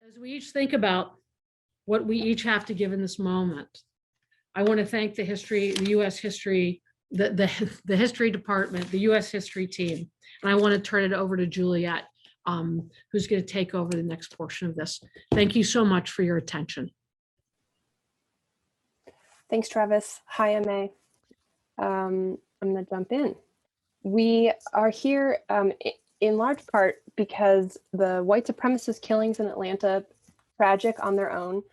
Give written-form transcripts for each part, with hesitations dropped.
As we each think about what we each have to give in this moment, I want to thank the U.S. history, the history department, the U.S. history team. And I want to turn it over to Juliet, who's going to take over the next portion of this. Thank you so much for your attention. Thanks, Travis. Hi, MA. I'm going to jump in. We are here in large part because the white supremacist killings in Atlanta, tragic on their own,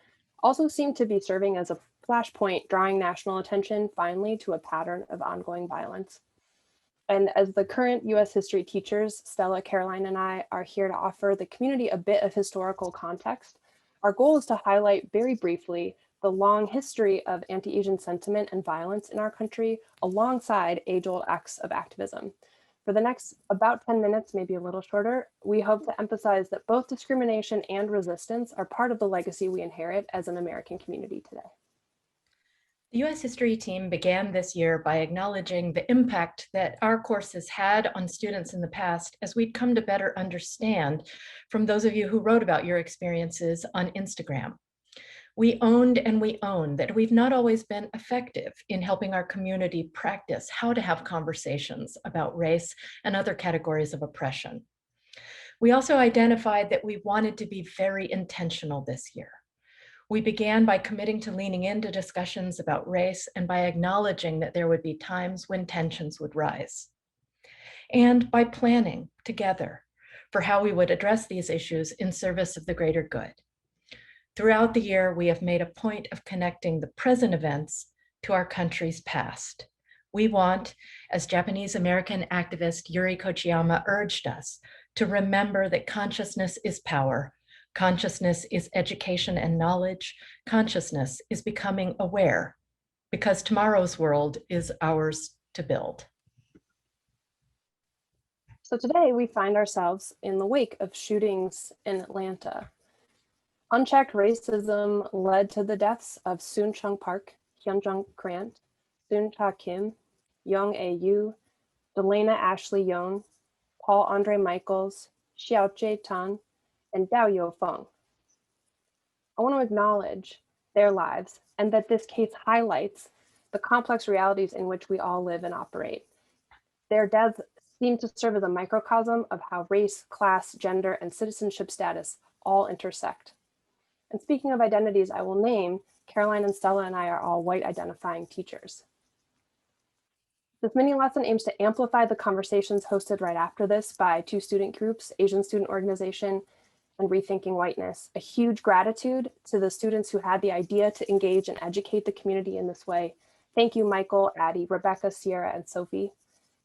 also seem to be serving as a flashpoint, drawing national attention finally to a pattern of ongoing violence. And as the current U.S. history teachers, Stella, Caroline, and I are here to offer the community a bit of historical context, our goal is to highlight very briefly the long history of anti-Asian sentiment and violence in our country alongside age-old acts of activism. For the next about 10 minutes, maybe a little shorter, we hope to emphasize that both discrimination and resistance are part of the legacy we inherit as an American community today. The U.S. history team began this year by acknowledging the impact that our courses had on students in the past as we'd come to better understand from those of you who wrote about your experiences on Instagram. We owned and we own that we've not always been effective in helping our community practice how to have conversations about race and other categories of oppression. We also identified that we wanted to be very intentional this year. We began by committing to leaning into discussions about race and by acknowledging that there would be times when tensions would rise. And by planning together for how we would address these issues in service of the greater good. Throughout the year, we have made a point of connecting the present events to our country's past. We want, as Japanese American activist Yuri Kochiyama urged us, to remember that consciousness is power, consciousness is education and knowledge, consciousness is becoming aware, because tomorrow's world is ours to build. So today we find ourselves in the wake of shootings in Atlanta. Unchecked racism led to the deaths of Soon Chung Park, Hyunjung Grant, Soon Cha Kim, Young A Yu, Delana Ashley Young, Paul Andre Michaels, Xiao Jie Tan, and Dao Yo Feng. I want to acknowledge their lives and that this case highlights the complex realities in which we all live and operate. Their deaths seem to serve as a microcosm of how race, class, gender, and citizenship status all intersect. And speaking of identities, I will name Caroline and Stella and I are all white identifying teachers. This mini lesson aims to amplify the conversations hosted right after this by two student groups, Asian Student Organization and Rethinking Whiteness. A huge gratitude to the students who had the idea to engage and educate the community in this way. Thank you, Michael, Addie, Rebecca, Sierra, and Sophie.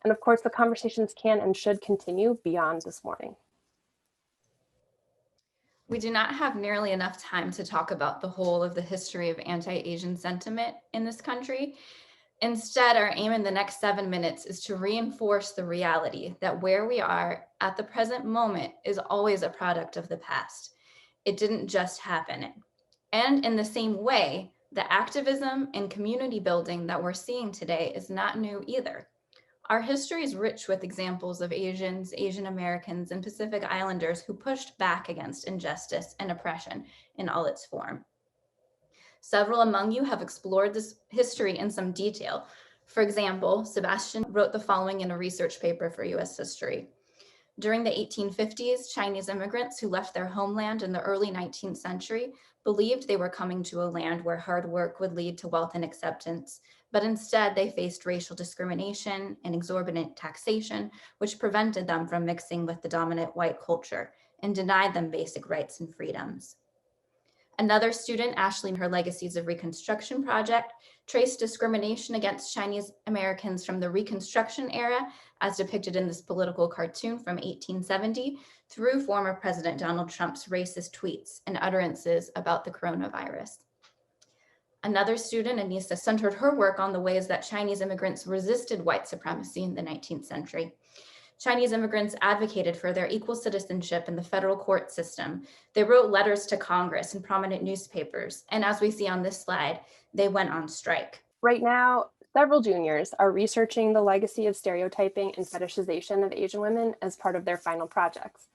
And of course, the conversations can and should continue beyond this morning. We do not have nearly enough time to talk about the whole of the history of anti-Asian sentiment in this country. Instead, our aim in the next 7 minutes is to reinforce the reality that where we are at the present moment is always a product of the past. It didn't just happen. And in the same way, the activism and community building that we're seeing today is not new either. Our history is rich with examples of Asians, Asian Americans, and Pacific Islanders who pushed back against injustice and oppression in all its form. Several among you have explored this history in some detail. For example, Sebastian wrote the following in a research paper for US History. During the 1850s, Chinese immigrants who left their homeland in the early 19th century believed they were coming to a land where hard work would lead to wealth and acceptance, but instead they faced racial discrimination and exorbitant taxation, which prevented them from mixing with the dominant white culture and denied them basic rights and freedoms. Another student, Ashley, in her Legacies of Reconstruction project, traced discrimination against Chinese Americans from the Reconstruction era, as depicted in this political cartoon from 1870, through former President Donald Trump's racist tweets and utterances about the coronavirus. Another student, Anissa, centered her work on the ways that Chinese immigrants resisted white supremacy in the 19th century. Chinese immigrants advocated for their equal citizenship in the federal court system. They wrote letters to Congress and prominent newspapers. And as we see on this slide, they went on strike. Right now, several juniors are researching the legacy of stereotyping and fetishization of Asian women as part of their final projects.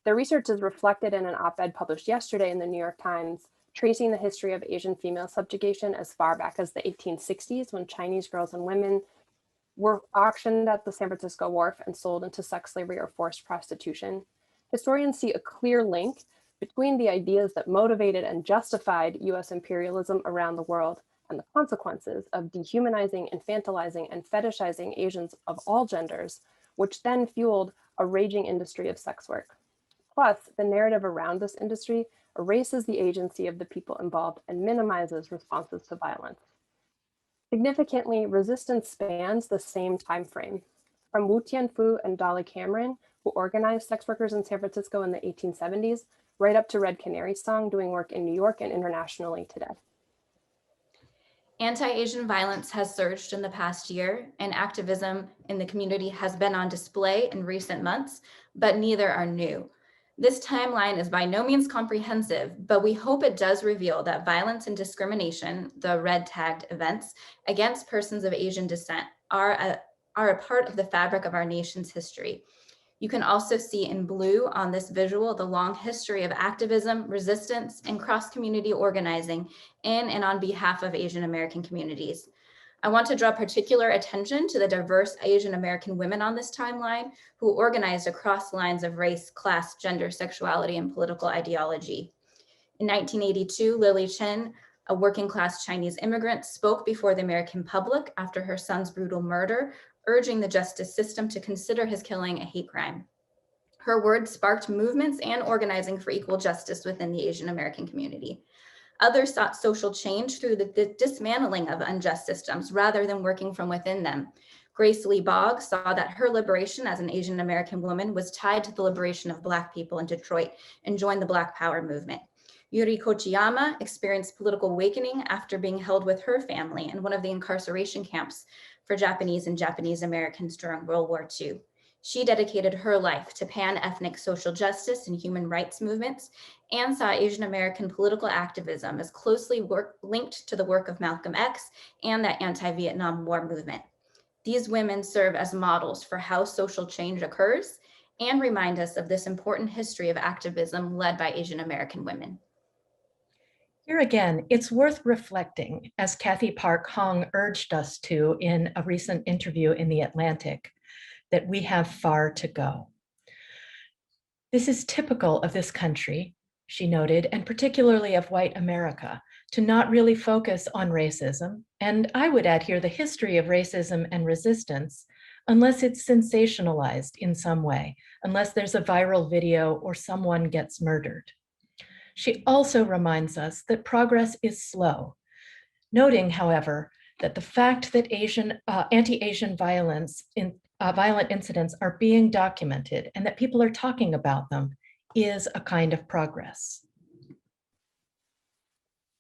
Their research is reflected in an op-ed published yesterday in the New York Times, tracing the history of Asian female subjugation as far back as the 1860s, when Chinese girls and women were auctioned at the San Francisco Wharf and sold into sex slavery or forced prostitution. Historians see a clear link between the ideas that motivated and justified US imperialism around the world and the consequences of dehumanizing, infantilizing, and fetishizing Asians of all genders, which then fueled a raging industry of sex work. Plus, the narrative around this industry erases the agency of the people involved and minimizes responses to violence. Significantly, resistance spans the same time frame. From Wu Tianfu and Dolly Cameron, who organized sex workers in San Francisco in the 1870s, right up to Red Canary's song doing work in New York and internationally today. Anti-Asian violence has surged in the past year, and activism in the community has been on display in recent months, but neither are new. This timeline is by no means comprehensive, but we hope it does reveal that violence and discrimination, the red tagged events, against persons of Asian descent are a part of the fabric of our nation's history. You can also see in blue on this visual the long history of activism, resistance, and cross-community organizing in and on behalf of Asian American communities. I want to draw particular attention to the diverse Asian American women on this timeline who organized across lines of race, class, gender, sexuality, and political ideology. In 1982, Lily Chen, a working class Chinese immigrant, spoke before the American public after her son's brutal murder, urging the justice system to consider his killing a hate crime. Her words sparked movements and organizing for equal justice within the Asian American community. Others sought social change through the dismantling of unjust systems rather than working from within them. Grace Lee Boggs saw that her liberation as an Asian American woman was tied to the liberation of Black people in Detroit and joined the Black Power movement. Yuri Kochiyama experienced political awakening after being held with her family in one of the incarceration camps for Japanese and Japanese Americans during World War II. She dedicated her life to pan-ethnic social justice and human rights movements and saw Asian American political activism as closely linked to the work of Malcolm X and the anti-Vietnam War movement. These women serve as models for how social change occurs and remind us of this important history of activism led by Asian American women. Here again, it's worth reflecting, as Kathy Park Hong urged us to in a recent interview in The Atlantic, that we have far to go. This is typical of this country, she noted, and particularly of white America, to not really focus on racism, and I would add here the history of racism and resistance, unless it's sensationalized in some way, unless there's a viral video or someone gets murdered. She also reminds us that progress is slow, noting, however, that the fact that anti-Asian violence violent incidents are being documented and that people are talking about them is a kind of progress.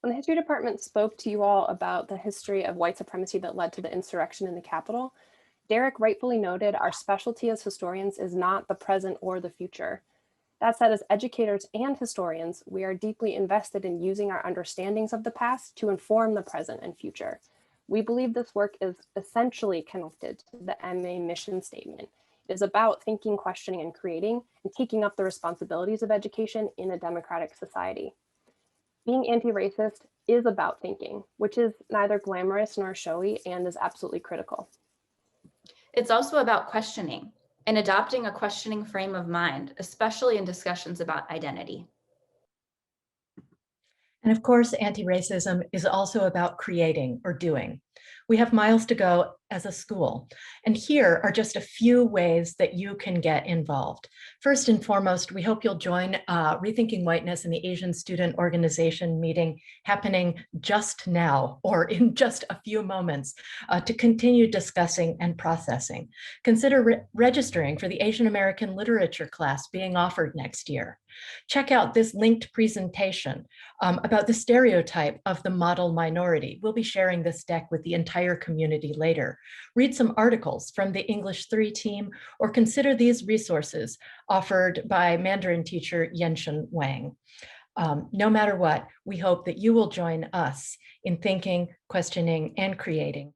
When the history department spoke to you all about the history of white supremacy that led to the insurrection in the Capitol, Derek rightfully noted our specialty as historians is not the present or the future. That said, as educators and historians, we are deeply invested in using our understandings of the past to inform the present and future. We believe this work is essentially connected to the MA mission statement. It is about thinking, questioning, and creating, and taking up the responsibilities of education in a democratic society. Being anti-racist is about thinking, which is neither glamorous nor showy and is absolutely critical. It's also about questioning and adopting a questioning frame of mind, especially in discussions about identity. And of course, anti-racism is also about creating or doing. We have miles to go as a school, and here are just a few ways that you can get involved. First and foremost, we hope you'll join Rethinking Whiteness in the Asian Student Organization meeting happening just now or in just a few moments to continue discussing and processing. Consider registering for the Asian American Literature class being offered next year. Check out this linked presentation about the stereotype of the model minority. We'll be sharing this deck with the entire community later. Read some articles from the English 3 team or consider these resources offered by Mandarin teacher Yenshen Wang. No matter what, we hope that you will join us in thinking, questioning, and creating.